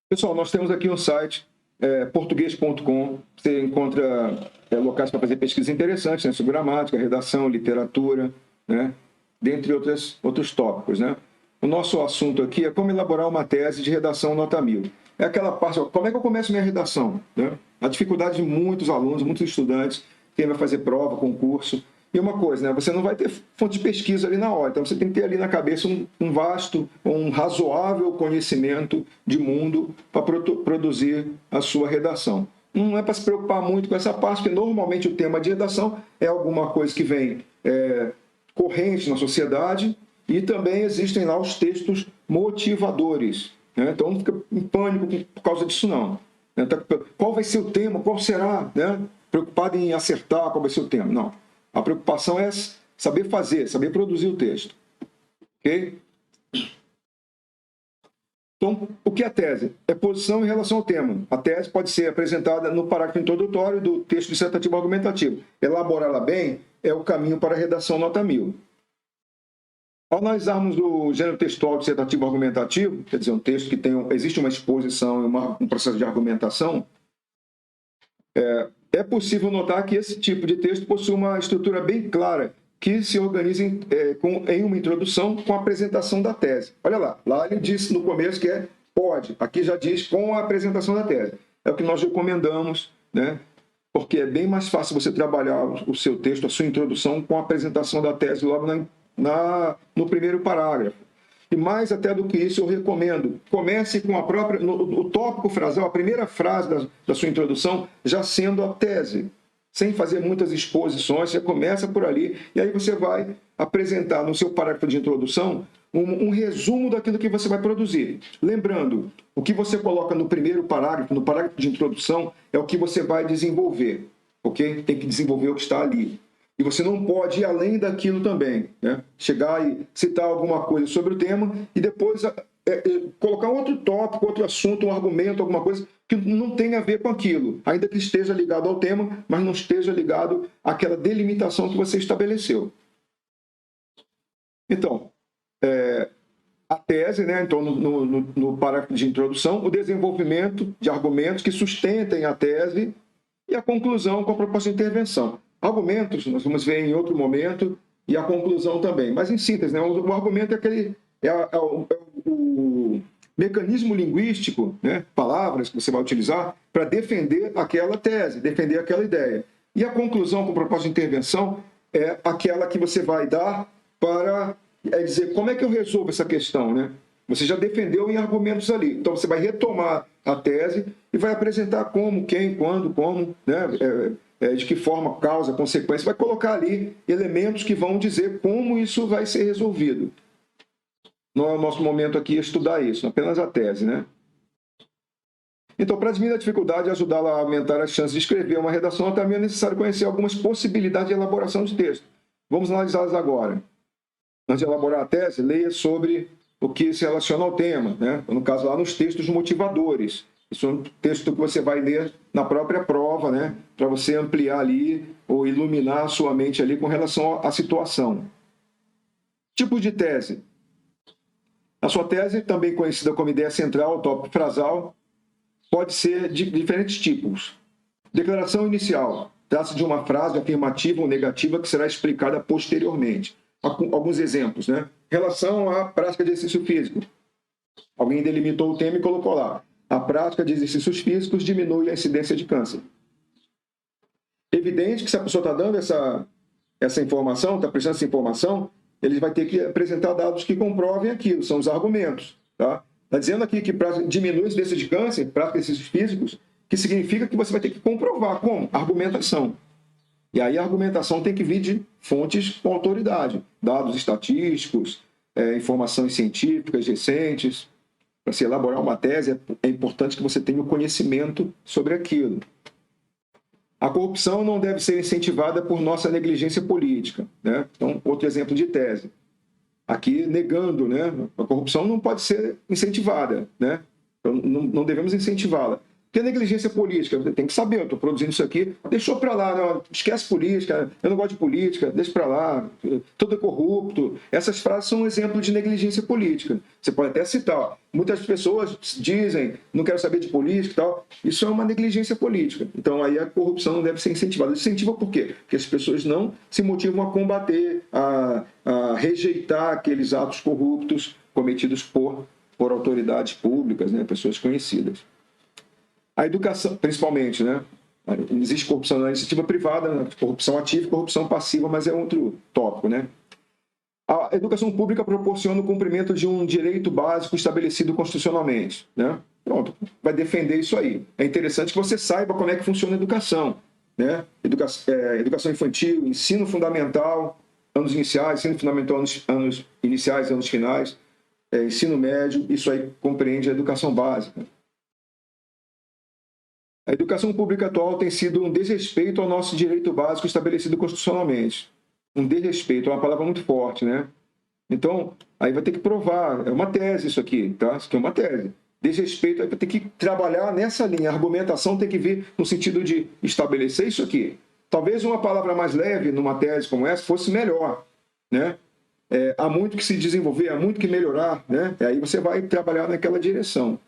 Pessoal, nós temos aqui um site, português.com. Você encontra locais para fazer pesquisas interessantes, né, sobre gramática, redação, literatura, né, dentre outros tópicos, né? O nosso assunto aqui é como elaborar uma tese de redação nota 1000. É aquela parte, como é que eu começo minha redação, né? A dificuldade de muitos alunos, muitos estudantes, quem vai fazer prova, concurso. E uma coisa, né? Você não vai ter fonte de pesquisa ali na hora, então você tem que ter ali na cabeça um vasto, um razoável conhecimento de mundo para produzir a sua redação. Não é para se preocupar muito com essa parte, porque normalmente o tema de redação é alguma coisa que vem corrente na sociedade, e também existem lá os textos motivadores, né? Então não fica em pânico por causa disso, não. Qual vai ser o tema? Qual será? Né? Preocupado em acertar qual vai ser o tema. Não. A preocupação é saber fazer, saber produzir o texto. Ok? Então, o que é a tese? É posição em relação ao tema. A tese pode ser apresentada no parágrafo introdutório do texto dissertativo argumentativo. Elaborá-la bem é o caminho para a redação nota 1000. Ao analisarmos o gênero textual dissertativo argumentativo, quer dizer, um texto que existe uma exposição e um processo de argumentação, é possível notar que esse tipo de texto possui uma estrutura bem clara, que se organiza em uma introdução com a apresentação da tese. Olha lá ele disse no começo que pode, aqui já diz com a apresentação da tese. É o que nós recomendamos, né? Porque é bem mais fácil você trabalhar o seu texto, a sua introdução, com a apresentação da tese logo no primeiro parágrafo. E mais até do que isso, eu recomendo, comece com o tópico frasal, a primeira frase da sua introdução, já sendo a tese, sem fazer muitas exposições, você começa por ali, e aí você vai apresentar no seu parágrafo de introdução um resumo daquilo que você vai produzir. Lembrando, o que você coloca no primeiro parágrafo, no parágrafo de introdução, é o que você vai desenvolver, ok? Tem que desenvolver o que está ali. E você não pode ir além daquilo também, né? Chegar e citar alguma coisa sobre o tema e depois colocar outro tópico, outro assunto, um argumento, alguma coisa que não tenha a ver com aquilo, ainda que esteja ligado ao tema, mas não esteja ligado àquela delimitação que você estabeleceu. Então, a tese, né? Então, no parágrafo de introdução, o desenvolvimento de argumentos que sustentem a tese e a conclusão com a proposta de intervenção. Argumentos, nós vamos ver em outro momento, e a conclusão também. Mas, em síntese, né, o argumento é o mecanismo linguístico, né, palavras que você vai utilizar para defender aquela tese, defender aquela ideia. E a conclusão com proposta de intervenção é aquela que você vai dar para dizer como é que eu resolvo essa questão, né? Você já defendeu em argumentos ali. Então, você vai retomar a tese e vai apresentar como, quem, quando, como, né? De que forma, causa, consequência. Vai colocar ali elementos que vão dizer como isso vai ser resolvido. Não é o nosso momento aqui estudar isso, apenas a tese, né? Então, para diminuir a dificuldade e ajudá-la a aumentar as chances de escrever uma redação, também é necessário conhecer algumas possibilidades de elaboração de texto. Vamos analisá-las agora. Antes de elaborar a tese, leia sobre o que se relaciona ao tema, né? No caso, lá nos textos motivadores. Isso é um texto que você vai ler na própria prova, né? Para você ampliar ali ou iluminar a sua mente ali com relação à situação. Tipos de tese. A sua tese, também conhecida como ideia central, tópico frasal, pode ser de diferentes tipos. Declaração inicial. Trata-se de uma frase afirmativa ou negativa que será explicada posteriormente. Alguns exemplos, né? Relação à prática de exercício físico. Alguém delimitou o tema e colocou lá. A prática de exercícios físicos diminui a incidência de câncer. Evidente que se a pessoa está dando essa informação, está prestando essa informação, ele vai ter que apresentar dados que comprovem aquilo, são os argumentos. Tá? Está dizendo aqui que diminui a incidência de câncer, prática de exercícios físicos, que significa que você vai ter que comprovar. Como? Argumentação. E aí a argumentação tem que vir de fontes com autoridade, dados estatísticos, informações científicas recentes. Para se elaborar uma tese, é importante que você tenha o conhecimento sobre aquilo. A corrupção não deve ser incentivada por nossa negligência política, né? Então, outro exemplo de tese. Aqui, negando, né? A corrupção não pode ser incentivada, né? Então, não devemos incentivá-la. Que é negligência política? Você tem que saber, eu estou produzindo isso aqui, deixou para lá, não, esquece política, eu não gosto de política, deixa para lá, tudo é corrupto. Essas frases são um exemplo de negligência política. Você pode até citar, ó, muitas pessoas dizem, não quero saber de política e tal, isso é uma negligência política. Então aí a corrupção não deve ser incentivada. Incentiva por quê? Porque as pessoas não se motivam a combater, a rejeitar aqueles atos corruptos cometidos por autoridades públicas, né, pessoas conhecidas. A educação, principalmente, né? Existe corrupção na iniciativa privada, né? Corrupção ativa e corrupção passiva, mas é outro tópico, né? A educação pública proporciona o cumprimento de um direito básico estabelecido constitucionalmente, né? Pronto, vai defender isso aí. É interessante que você saiba como é que funciona a educação, né? Educação infantil, ensino fundamental, anos iniciais, ensino fundamental, anos iniciais, anos finais, ensino médio, isso aí compreende a educação básica. A educação pública atual tem sido um desrespeito ao nosso direito básico estabelecido constitucionalmente. Um desrespeito, é uma palavra muito forte, né? Então, aí vai ter que provar, é uma tese isso aqui, tá? Isso aqui é uma tese. Desrespeito, aí vai ter que trabalhar nessa linha, a argumentação tem que vir no sentido de estabelecer isso aqui. Talvez uma palavra mais leve numa tese como essa fosse melhor, né? Há muito que se desenvolver, há muito que melhorar, né? Aí você vai trabalhar naquela direção.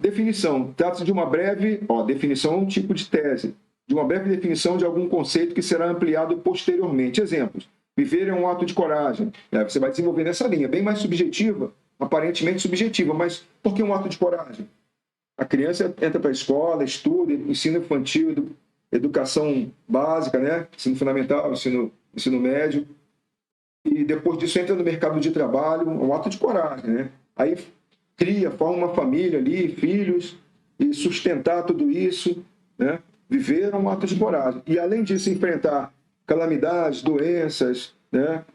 Definição. Trata-se de uma breve... definição é um tipo de tese. De uma breve definição de algum conceito que será ampliado posteriormente. Exemplos. Viver é um ato de coragem. Você vai desenvolver nessa linha. Bem mais subjetiva, aparentemente subjetiva. Mas por que um ato de coragem? A criança entra para a escola, estuda, ensino infantil, educação básica, né? Ensino fundamental, ensino médio. E depois disso entra no mercado de trabalho. Um ato de coragem, né? Aí... forma uma família ali, filhos, e sustentar tudo isso, né? Viver é um ato de coragem. E, além disso, enfrentar calamidades, doenças, né?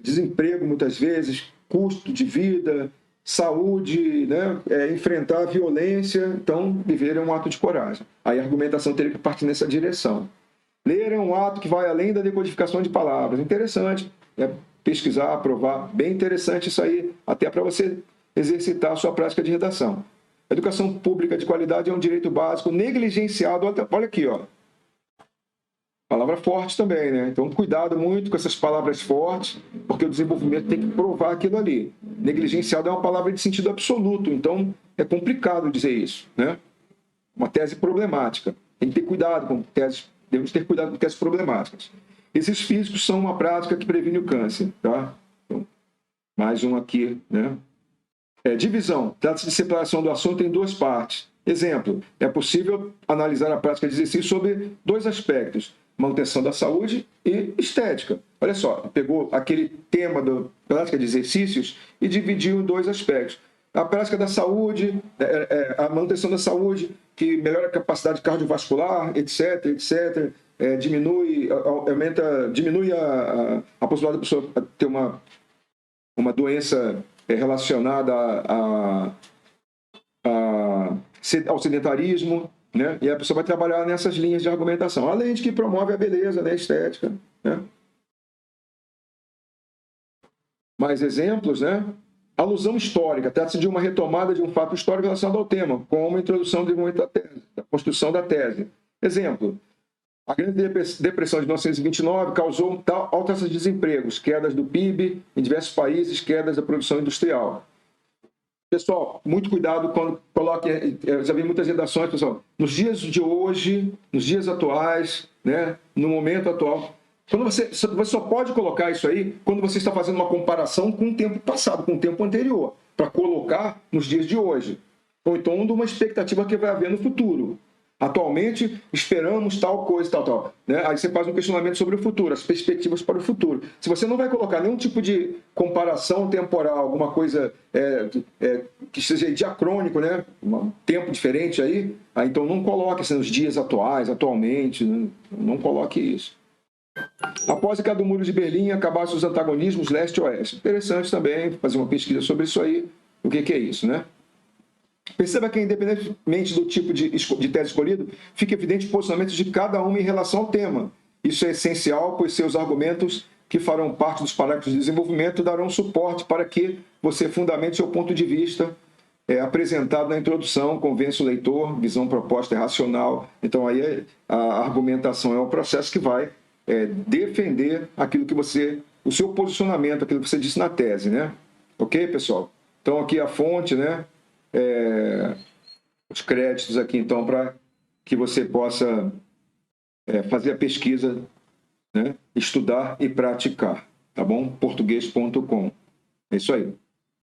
Desemprego, muitas vezes, custo de vida, saúde, né? Enfrentar a violência. Então, viver é um ato de coragem. Aí a argumentação teria que partir nessa direção. Ler é um ato que vai além da decodificação de palavras. Interessante, pesquisar, aprovar. Bem interessante isso aí, até para você exercitar a sua prática de redação. A educação pública de qualidade é um direito básico negligenciado. Olha aqui, ó. Palavra forte também, né? Então, cuidado muito com essas palavras fortes, porque o desenvolvimento tem que provar aquilo ali. Negligenciado é uma palavra de sentido absoluto, então é complicado dizer isso, né? Uma tese problemática. Tem que ter cuidado com teses, devemos ter cuidado com teses problemáticas. Exercícios físicos são uma prática que previne o câncer, tá? Então, mais um aqui, né? Divisão. Trata-se de separação do assunto em duas partes. Exemplo, é possível analisar a prática de exercício sobre dois aspectos: manutenção da saúde e estética. Olha só, pegou aquele tema da prática de exercícios e dividiu em dois aspectos. A prática da saúde, a manutenção da saúde, que melhora a capacidade cardiovascular, etc., etc., diminui a possibilidade da pessoa ter uma doença relacionada ao sedentarismo, né? E a pessoa vai trabalhar nessas linhas de argumentação, além de que promove a beleza, né? A estética, né? Mais exemplos, né? Alusão histórica. Trata-se de uma retomada de um fato histórico relacionado ao tema, como a introdução do desenvolvimento da tese, da construção da tese. Exemplo, a Grande Depressão de 1929 causou altas taxas de desempregos, quedas do PIB em diversos países, quedas da produção industrial. Pessoal, muito cuidado quando coloque... Eu já vi muitas redações, pessoal, nos dias de hoje, nos dias atuais, né, no momento atual. Quando você só pode colocar isso aí quando você está fazendo uma comparação com o tempo passado, com o tempo anterior, para colocar nos dias de hoje. Ou então de uma expectativa que vai haver no futuro. Atualmente, esperamos tal coisa, tal, né? Aí você faz um questionamento sobre o futuro, as perspectivas para o futuro. Se você não vai colocar nenhum tipo de comparação temporal, alguma coisa que seja diacrônico, né? Um tempo diferente aí então não coloque assim, nos dias atuais, atualmente, né? Não coloque isso. Após a queda do Muro de Berlim, acabaram os antagonismos leste e oeste. Interessante também fazer uma pesquisa sobre isso aí, o que é isso, né? Perceba que, independentemente do tipo de tese escolhido, fica evidente o posicionamento de cada uma em relação ao tema. Isso é essencial, pois seus argumentos, que farão parte dos parágrafos de desenvolvimento, darão suporte para que você fundamente seu ponto de vista apresentado na introdução, convence o leitor, visão proposta é racional. Então, aí a argumentação é um processo que vai defender aquilo que você, o seu posicionamento, aquilo que você disse na tese, né? Ok, pessoal? Então, aqui a fonte, né? Os créditos aqui, então, para que você possa fazer a pesquisa, né? Estudar e praticar, tá bom? Português.com. É isso aí.